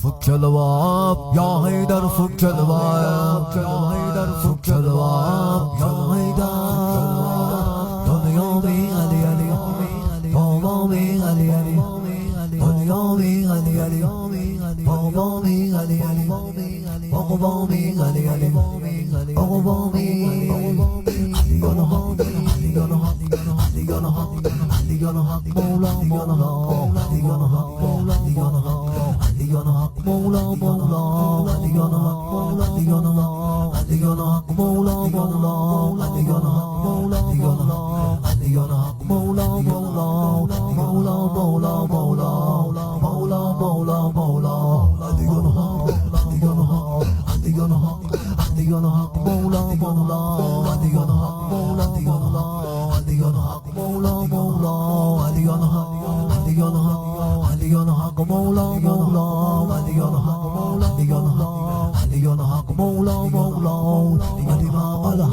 فك الباب يا هيدر فك الباب يا هيدر فك الباب يا هيدر يومي علي علي يومي علي علي يومي علي علي يومي علي علي يومي علي علي مولا